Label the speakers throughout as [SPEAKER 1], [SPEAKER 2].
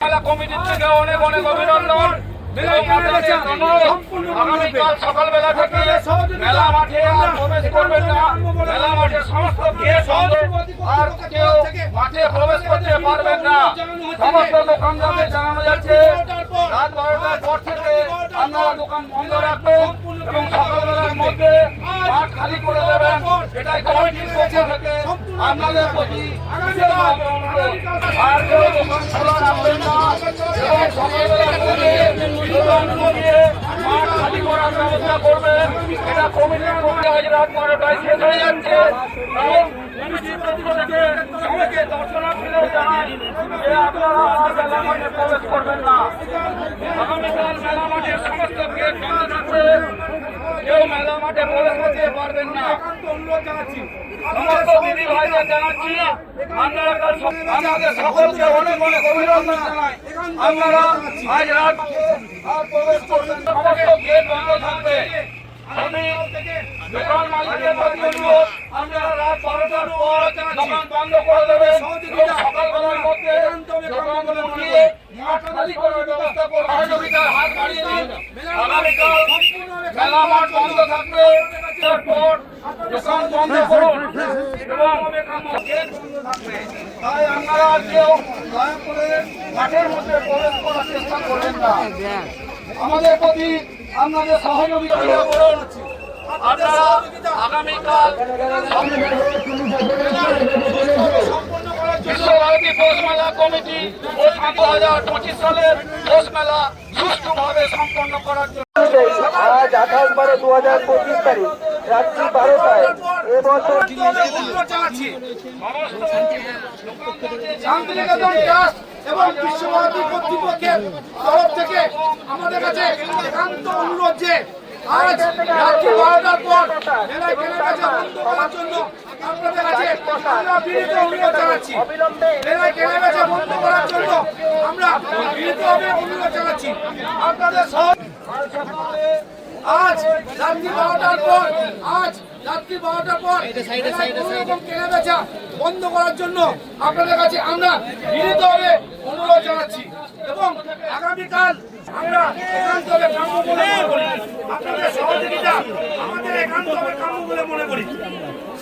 [SPEAKER 1] মেলা কমিটির থেকে অনেক অনেক অভিনন্দন। আগামীকাল সকালবেলা থেকে মেলা মাঠে আর প্রবেশ করবেন না। মেলা মাঠের সমস্ত গেট বন্ধ, আর কেউ মাঠে প্রবেশ করতে পারবেন না। সমস্ত দোকানদারদের জানানো যাচ্ছে রাত 12টার পর থেকে আপনারা দোকান বন্ধ রাখবেন এবং সকালবেলার মধ্যে মাঠ খালি করে দেবেন। এটাই কমিটির পক্ষ থেকে আপনাদের প্রতি বিশেষভাবে অনুরোধ। আর কেউ দোকান খোলা রাখবেন না এবং সকালবেলার মধ্যে দোকান কমিয়ে মাঠ খালি করার ব্যবস্থা করবেন। এটা কমিটির পক্ষে আজ রাত 12টায় শেষ হয়ে যাচ্ছে। এবং কমিটির পক্ষ থেকে সবাইকে দর্শনার্থীদের জানাই যে আপনারা আর মেলা মাঠে প্রবেশ করবেন না। আগামীকাল মেলা মাঠের সমস্ত গেট বন্ধ থাকবে, কেউ মেলা মাঠে প্রবেশ করতে পারবেন না। সমস্ত দিদি ভাইদের জানাচ্ছি আপনারা কাল আমাদের সকলকে অনেক অনেক অভিনন্দন জানাই। আপনারা আজ রাত আর প্রবেশ করবেন, সমস্ত গেট বন্ধ থাকবে। আমি দোকান মালিকদের প্রতি অনুরোধ, আপনারা রাত 12টার পর দোকান বন্ধ করে দেবেন এবং সকালবেলার মধ্যে দোকানগুলো খুলে মাঠ খালি করার ব্যবস্থা করুন। সহযোগিতার হাত বাড়িয়ে দিন। আগামীকাল মেলা মাঠ বন্ধ থাকবে, তারপর দোকান বন্ধ করুন এবং গেট বন্ধ থাকবে। তাই আপনারা কেউ দয়া করে মাঠের মধ্যে প্রবেশ করার চেষ্টা করবেন না। আমাদের প্রতি আপনাদের সহযোগিতা করুন। আপনারা আগামীকাল বিশ্বভারতী পৌষ মেলা কমিটি ও 2025 সালের পৌষ মেলা সুষ্ঠুভাবে সম্পন্ন করার জন্য
[SPEAKER 2] আজ 28/12/2025 তারিখ রাত্রি 12টায় এবছর
[SPEAKER 1] শান্তিনিকেতন ট্রাস্ট এবং বিশ্বভারতী কর্তৃপক্ষের তরফ থেকে আমাদের কাছে একান্ত অনুরোধ যে আজ রাত্রি 12টার পর মেলায় কেনাবেচা বন্ধ করার জন্য আপনাদের কাছে আমরা বিনীত অনুরোধ জানাচ্ছি। মেলায় কেনাবেচা বন্ধ করার জন্য আমরা বিনীতভাবে অনুরোধ জানাচ্ছি আপনাদের আজ রাত্রি 12টার পর কেনাবেচা বন্ধ করার জন্য আপনাদের কাছে আমরা বিনীতভাবে অনুরোধ জানাচ্ছি এবং আগামীকাল আমরা একান্তভাবে কাম্য বলে মনে করি। আপনাদের সহযোগিতা আমাদের একান্তভাবে কাম্য বলে মনে করি।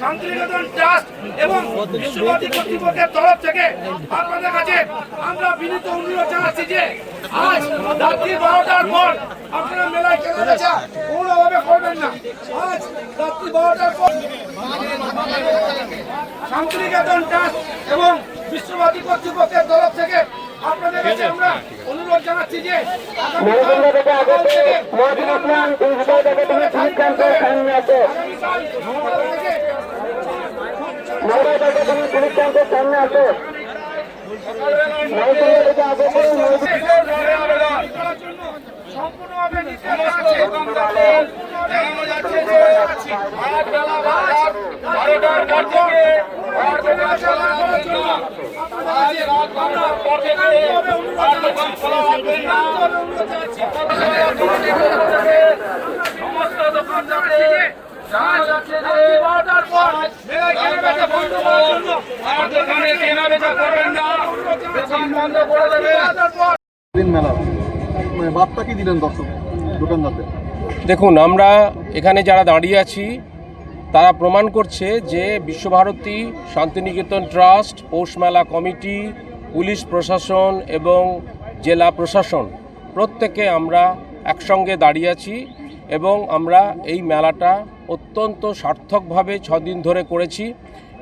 [SPEAKER 1] শান্তিনিকেতন ট্রাস্ট এবং বিশ্বভারতী কর্তৃপক্ষের তরফ থেকে আপনাদের কাছে আমরা বিনীত অনুরোধ জানাচ্ছি যে আজ রাত্রি 12টার পর আপনারা মেলায় কেনাবেচা কোনোভাবে করবেন না। আজ রাত্রি 12টার পর শান্তিনিকেতন ট্রাস্ট এবং বিশ্বভারতী কর্তৃপক্ষের তরফ থেকে আপনাদের কাছে আমরা অনুরোধ জানাচ্ছি যে
[SPEAKER 2] সামনে আছে
[SPEAKER 1] সম্পূর্ণভাবে নিষেধ আছে। জানানো যাচ্ছে যে আজ বেলা 12টার পর থেকে আর দোকান খোলা রাখবেন না। আজ রাত 12টার পর থেকে আর দোকান খোলা রাখবেন না। সমস্ত দোকানদারদের জানানো যাচ্ছে যে 12টার পর মেলায় কেনাবেচা বন্ধ করার জন্য আর দোকানে কেনাবেচা করবেন না, দোকান বন্ধ করে দেবেন।
[SPEAKER 3] মেলা বার্তা কি দিলেন দর্শক দোকানদারদের?
[SPEAKER 4] দেখুন, আমরা এখানে যারা দাঁড়িয়ে আছি তারা প্রমাণ করছে যে বিশ্বভারতী শান্তিনিকেতন ট্রাস্ট, পৌষ মেলা কমিটি, পুলিশ প্রশাসন এবং জেলা প্রশাসন প্রত্যেকে আমরা একসঙ্গে দাঁড়িয়ে আছি এবং আমরা এই মেলাটা অত্যন্ত সার্থকভাবে 6 দিন ধরে করেছি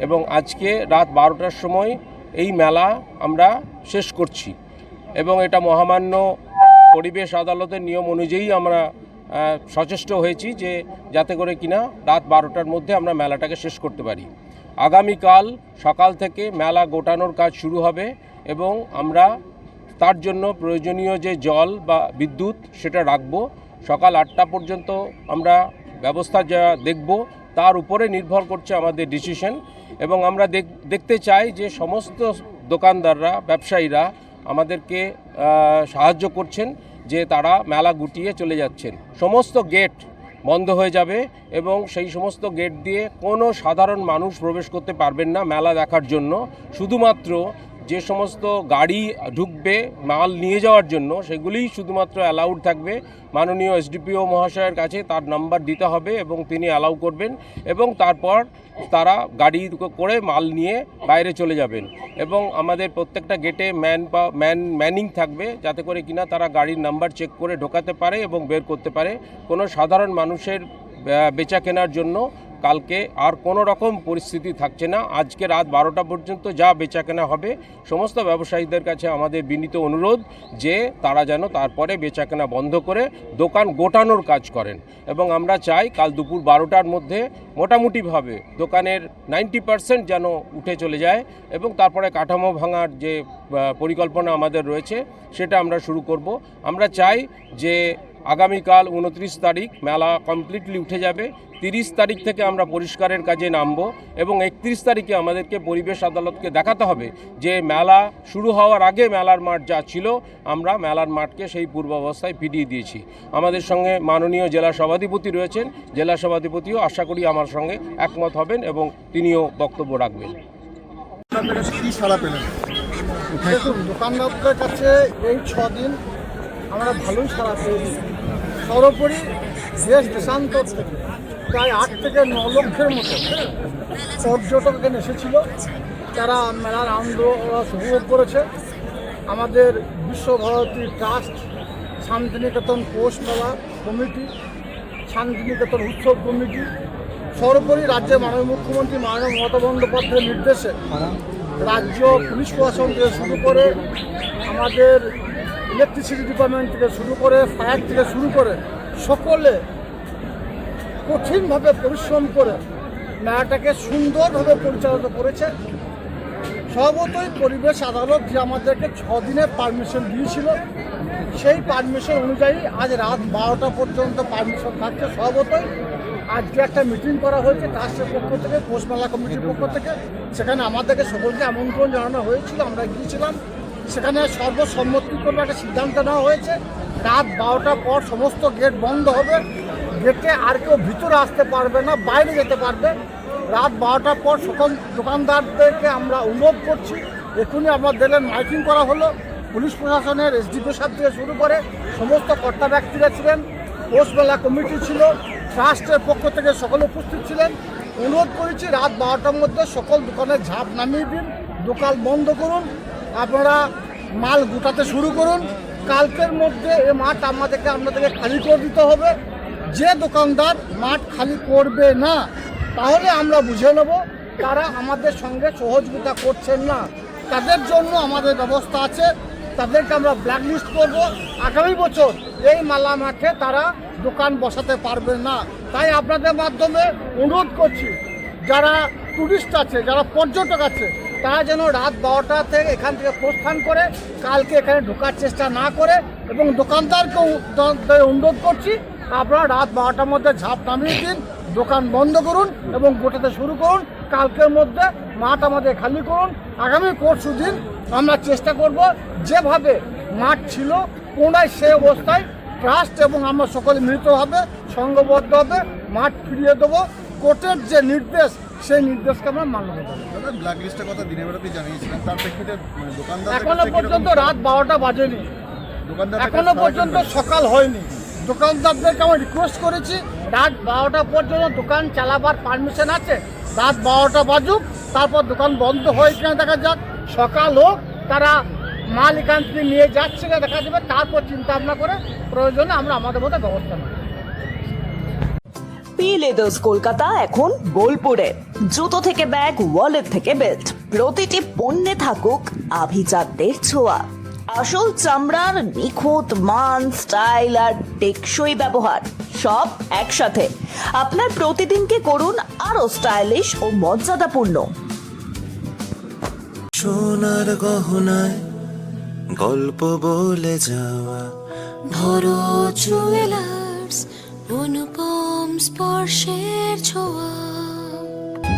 [SPEAKER 4] এবং আজকে রাত 12টার সময় এই মেলা আমরা শেষ করছি এবং এটা মহামান্য পরিবেশ আদালতের নিয়ম অনুযায়ী আমরা সচেষ্ট হয়েছি যে যাতে করে কিনা রাত 12টার মধ্যে আমরা মেলাটাকে শেষ করতে পারি। আগামীকাল সকাল থেকে মেলা গোটানোর কাজ শুরু হবে এবং আমরা তার জন্য প্রয়োজনীয় যে জল বা বিদ্যুৎ সেটা রাখব। সকাল 8টা পর্যন্ত আমরা ব্যবস্থা যা দেখব তার উপরে নির্ভর করছে আমাদের ডিসিশন এবং আমরা দেখতে চাই যে সমস্ত দোকানদাররা, ব্যবসায়ীরা আমাদেরকে সাহায্য করছেন যে তারা মেলা গুটিয়ে চলে যাচ্ছেন। সমস্ত গেট বন্ধ হয়ে যাবে এবং সেই সমস্ত গেট দিয়ে কোনো সাধারণ মানুষ প্রবেশ করতে পারবেন না মেলা দেখার জন্য। শুধুমাত্র যে সমস্ত গাড়ি ঢুকবে মাল নিয়ে যাওয়ার জন্য সেগুলিই শুধুমাত্র অ্যালাউড থাকবে। মাননীয় এসডিপিও মহাশয়ের কাছে তার নাম্বার দিতে হবে এবং তিনি অ্যালাউ করবেন এবং তারপর তারা গাড়ি করে মাল নিয়ে বাইরে চলে যাবেন এবং আমাদের প্রত্যেকটা গেটে ম্যানিং থাকবে যাতে করে কিনা তারা গাড়ির নাম্বার চেক করে ঢোকাতে পারে এবং বের করতে পারে। কোনো সাধারণ মানুষের বেচা কেনার জন্য কালকে আর কোনো রকম পরিস্থিতি থাকছে না। আজকে রাত 12টা পর্যন্ত যা বেচাকেনা হবে সমস্ত ব্যবসায়ীদের কাছে আমাদের বিনীত অনুরোধ যে তারা যেন তারপরে বেচাকেনা বন্ধ করে দোকান গোটানোর কাজ করেন এবং আমরা চাই কাল দুপুর 12টার মধ্যে মোটামুটিভাবে দোকানের 90% যেন উঠে চলে যায় এবং তারপরে কাঠামো ভাঙার যে পরিকল্পনা আমাদের রয়েছে সেটা আমরা শুরু করব। আমরা চাই যে আগামীকাল 29 তারিখ মেলা কমপ্লিটলি উঠে যাবে। 30 তারিখ থেকে আমরা পরিষ্কারের কাজে নামব এবং 31 তারিখে আমাদেরকে পরিবেশ আদালতকে দেখাতে হবে যে মেলা শুরু হওয়ার আগে মেলার মাঠ যা ছিল আমরা মেলার মাঠকে সেই পূর্বাবস্থায় ফিরিয়ে দিয়েছি। আমাদের সঙ্গে মাননীয় জেলা সভাধিপতি রয়েছেন, জেলা সভাধিপতিও আশা করি আমার সঙ্গে একমত হবেন এবং তিনিও বক্তব্য রাখবেন।
[SPEAKER 3] কি সাড়া পেলেন?
[SPEAKER 5] দেখুন, দোকানদারদের কাছে এই 6 দিন আমরা ভালোই সাড়া পেয়েছি। সর্বোপরি দেশ দেশান্তর থেকে প্রায় 8 থেকে 9 লক্ষের মতো পর্যটক এখানে এসেছিল, তারা মেলার আনন্দ উপভোগ করেছে। আমাদের বিশ্বভারতী ট্রাস্ট, শান্তিনিকেতন পৌষ মেলা কমিটি, শান্তিনিকেতন উৎসব কমিটি, সর্বোপরি রাজ্যের মাননীয় মুখ্যমন্ত্রী মাননীয় মমতা বন্দ্যোপাধ্যায়ের নির্দেশে রাজ্য পুলিশ প্রশাসন থেকে শুরু করে আমাদের ইলেকট্রিসিটি ডিপার্টমেন্ট থেকে শুরু করে ফায়ার থেকে শুরু করে সকলে কঠিনভাবে পরিশ্রম করে মেলাটাকে সুন্দরভাবে পরিচালিত করেছে। স্বভাবতই পরিবেশ আদালত যে আমাদেরকে 6 দিনের পারমিশন দিয়েছিল সেই পারমিশন অনুযায়ী আজ রাত 12টা পর্যন্ত পারমিশন থাকছে। স্বভাবতই আজকে একটা মিটিং করা হয়েছে ট্রাস্টের পক্ষ থেকে, পৌষ মেলা কমিটির পক্ষ থেকে, সেখানে আমাদেরকে সকলকে আমন্ত্রণ জানানো হয়েছিল, আমরা গিয়েছিলাম। সেখানে সর্বসম্মতিক্রমে একটা সিদ্ধান্ত নেওয়া হয়েছে রাত 12টার পর সমস্ত গেট বন্ধ হবে, গেটে আর কেউ ভিতরে আসতে পারবে না, বাইরে যেতে পারবে। রাত 12টার পর সকল দোকানদারদেরকে আমরা অনুরোধ করছি, এখনই আপনার দেখলেন মাইকিং করা হলো, পুলিশ প্রশাসনের এসডিপিও সাহেব থেকে শুরু করে সমস্ত কর্তা ব্যক্তিরা ছিলেন, পৌষ মেলা কমিটি ছিল, ট্রাস্টের পক্ষ থেকে সকলে উপস্থিত ছিলেন। অনুরোধ করেছি রাত 12টার মধ্যে সকল দোকানের ঝাঁপ নামিয়ে দিন, দোকান বন্ধ করুন, আপনারা মাল গোটাতে শুরু করুন। কালকের মধ্যে এ মাঠ আপনাদেরকে খালি করে দিতে হবে। যে দোকানদার মাঠ খালি করবে না তাহলে আমরা বুঝে নেব তারা আমাদের সঙ্গে সহযোগিতা করছেন না, তাদের জন্য আমাদের ব্যবস্থা আছে, তাদেরকে আমরা ব্ল্যাকলিস্ট করব। আগামী বছর এই মেলা মাঠে তারা দোকান বসাতে পারবে না। তাই আপনাদের মাধ্যমে অনুরোধ করছি, যারা টুরিস্ট আছে, যারা পর্যটক আছে, তারা যেন রাত 12টা থেকে এখান থেকে প্রস্থান করে কালকে এখানে ঢোকার চেষ্টা না করে, এবং দোকানদারকেও অনুরোধ করছি আপনারা রাত 12টার মধ্যে ঝাঁপ নামিয়ে দিন, দোকান বন্ধ করুন এবং গোটাতে শুরু করুন। কালকের মধ্যে মাঠ আমাদের খালি করুন। আগামী পরশু দিন আমরা চেষ্টা করব যেভাবে মাঠ ছিল পুনরায় সেই অবস্থায় ট্রাস্ট এবং আমরা সকলে মিলিতভাবে সংঘবদ্ধভাবে মাঠ ফিরিয়ে দেবো। কোর্টের যে নির্দেশ সেই নির্দেশকে আমরা মান্য করব।
[SPEAKER 3] ব্ল্যাক লিস্টের কথা দিনের বেলাতেই জানিয়েছিলেন, তার প্রেক্ষিতে দোকানদার
[SPEAKER 5] এখনো পর্যন্ত রাত 12টা বাজেনি, এখনো পর্যন্ত সকাল হয়নি। দোকানদারদেরকে আমরা রিকোয়েস্ট করেছি রাত 12টা পর্যন্ত দোকান চালাবার পারমিশন আছে, রাত 12টা বাজুক, তারপর দোকান বন্ধ হয় কিনা দেখা যাক, সকাল হোক, তারা মাল এখান থেকে নিয়ে যাচ্ছে না দেখা যাবে, তারপর চিন্তা ভাবনা করে প্রয়োজনে আমরা আমাদের মতো ব্যবস্থা নেব।
[SPEAKER 6] পি লেদার্স কলকাতা এখন বোলপুরে। জুতো থেকে ব্যাগ, ওয়ালেট থেকে বেল্ট, প্রতিটি পণ্যে থাকুক আভিজাতদের ছোঁয়া। আসল চামড়ার নিখুঁত মান, স্টাইল আর টেকসই ব্যবহার সব একসাথে আপনার প্রতিদিনকে করুন আরো স্টাইলিশ ও মর্যাদাপূর্ণ।
[SPEAKER 7] সোনার গহনায় গল্প বলে যাওয়া
[SPEAKER 8] ভরত জুয়েলার্স, অনুপম স্পর্শের ছোঁয়া।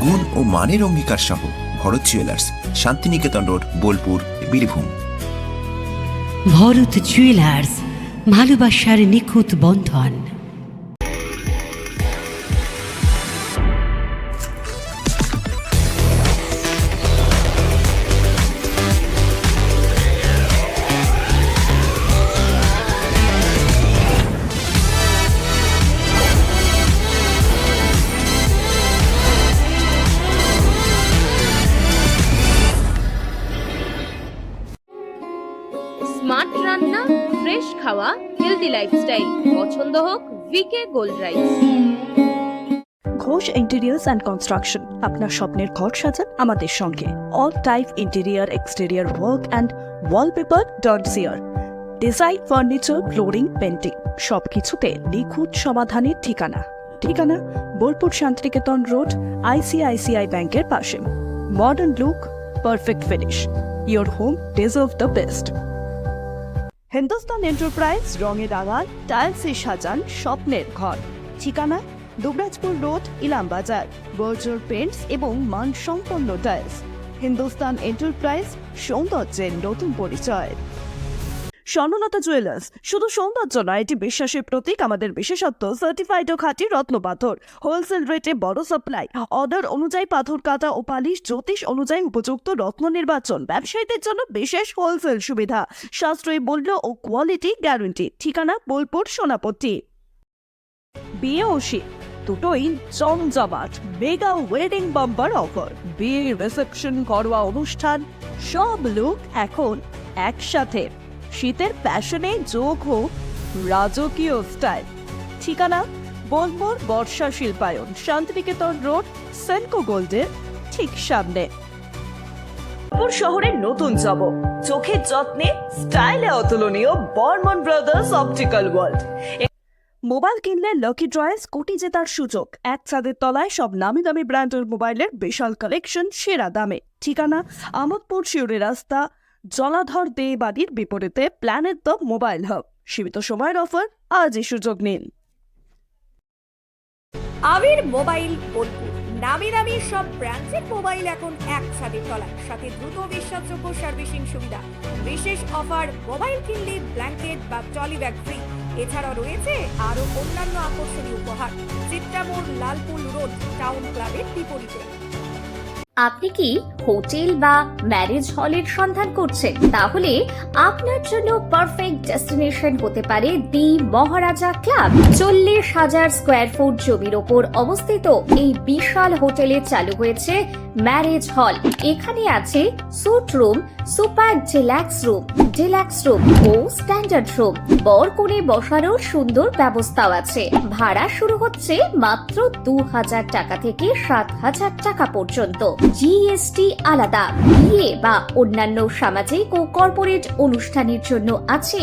[SPEAKER 9] গুণ ও মানের অঙ্গীকার সহ Bharat jewellers, Santiniketan road, Bolpur, Birbhum.
[SPEAKER 10] Bharat jewellers, ভালোবাসার নিখুঁত বন্ধন।
[SPEAKER 8] স্মার্ট রান্না, ফ্রেশ খাওয়া, হেলদি লাইফস্টাইল। পছন্দ হোক VK gold rice.
[SPEAKER 6] Ghosh interiors and construction, আপনার স্বপ্নের ঘর সাজান আমাদের সঙ্গে। All type interior exterior work and wallpaper dot CR. Design, furniture, flooring, painting সবকিছুতে নিখুঁত সমাধানের ঠিকানা। বোলপুর শান্তিনিকেতন রোড, ICICI ব্যাংকের পাশে। Modern look, perfect finish, your home deserve the best. Hindustan enterprise, রঙে রাঙান, টাইলসে সাজান স্বপ্নের ঘর। ঠিকানা দুবরাজপুর রোড, ইলামবাজার। বর্জর পেন্টস এবং মানসম্পন্ন টাইলস। হিন্দুস্তান এন্টারপ্রাইজ, সৌন্দর্যের নতুন পরিচয়। স্বর্ণলতা জুয়েলার্স, শুধু সৌন্দর্য নয়, এটি বিশ্বাসের প্রতীক। আমাদের বিশেষত্ব সার্টিফাইড ও খাঁটি রত্ন পাথর। হোলসেল রেটে বড় সাপ্লাই, অর্ডার অনুযায়ী পাথর কাটা ও পালিশ, জ্যোতিষ অনুযায়ী উপযুক্ত রত্ন নির্বাচন। ব্যবসায়ীদের জন্য বিশেষ হোলসেল সুবিধা, সাশ্রয়ী মূল্য ও কোয়ালিটি গ্যারান্টি। ঠিকানা বোলপুর সোনাপট্টি। বিয়ে ও শীত দুটোই জমজমাট মেগা ওয়েডিং বাম্পার অফার। বিয়ে, রিসেপশন, ঘরোয়া অনুষ্ঠান, সব লুক এখন একসাথে। শীতের ফ্যাশনে যোগ হোক রাজকীয় স্টাইল। ঠিকানা বোলপুর বর্ষা শিল্পায়ন, শান্তিনিকেতন রোড, সেনকো গোল্ডের ঠিক সামনে। বোলপুর শহরের নতুন চমক, চোখের যত্নে স্টাইলে অতুলনীয় Barman brothers optical world. Mobile কিনলে লাকি ড্রয়ে কোটি জেতার সুযোগ। এক ছাদের তলায় সব নামি দামি ব্র্যান্ডের মোবাইলের বিশাল কালেকশন, সেরা দামে। ঠিকানা আমোদপুর শিউরি রাস্তা, জলাধর দে বাড়ির বিপরীতে, প্ল্যানেট দ্য মোবাইল হাব। সীমিত সময়ের অফার, আজই সুযোগ নিন।
[SPEAKER 11] আবির মোবাইল বোলপুর, নামি দামি সব ব্র্যান্ডের মোবাইল এখন এক ছাদের তলায়, সাথে দ্রুত বিশ্বাসযোগ্য সার্ভিসিং সুবিধা। বিশেষ অফার, মোবাইল কিনলে ব্ল্যাঙ্কেট বা ট্রলি ব্যাগ ফ্রি। এছাড়াও রয়েছে আরো অন্যান্য আকর্ষণীয় উপহার। চিত্রামোড়, লালপুল রোড, টাউন ক্লাবের বিপরীতে।
[SPEAKER 8] আপনি কি হোটেল বা ম্যারেজ হলের সন্ধান করছেন? তাহলে আপনার জন্য পারফেক্ট ডেস্টিনেশন হতে পারে দি মহারাজা ক্লাব। 40,000 স্কোয়ার ফুট জমির ওপর অবস্থিত এই বিশাল হোটেলে চালু হয়েছে ম্যারেজ হল। এখানে আছে suite room, super deluxe room ও স্ট্যান্ডার্ড রুম। বর কনে বসানোর সুন্দর ব্যবস্থাও আছে। ভাড়া শুরু হচ্ছে মাত্র 2,000 টাকা থেকে 7,000 টাকা পর্যন্ত। GST আলাদা। বিয়ে বা অন্যান্য সামাজিক ও কর্পোরেট অনুষ্ঠানের জন্য আছে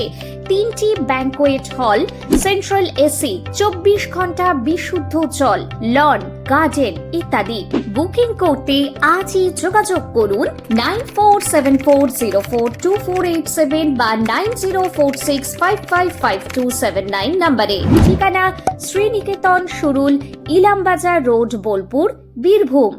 [SPEAKER 8] 3টি ব্যাংকোয়েট হল, সেন্ট্রাল AC, 24 ঘন্টা বিশুদ্ধ জল, লন, গার্ডেন ইত্যাদি। বুকিং করতে আজই যোগাযোগ করুন 9474042487 বা 9046555279 নম্বরে। ঠিকানা শ্রীনিকেতন সুরুল, ইলামবাজার রোড, বোলপুর, বীরভূম।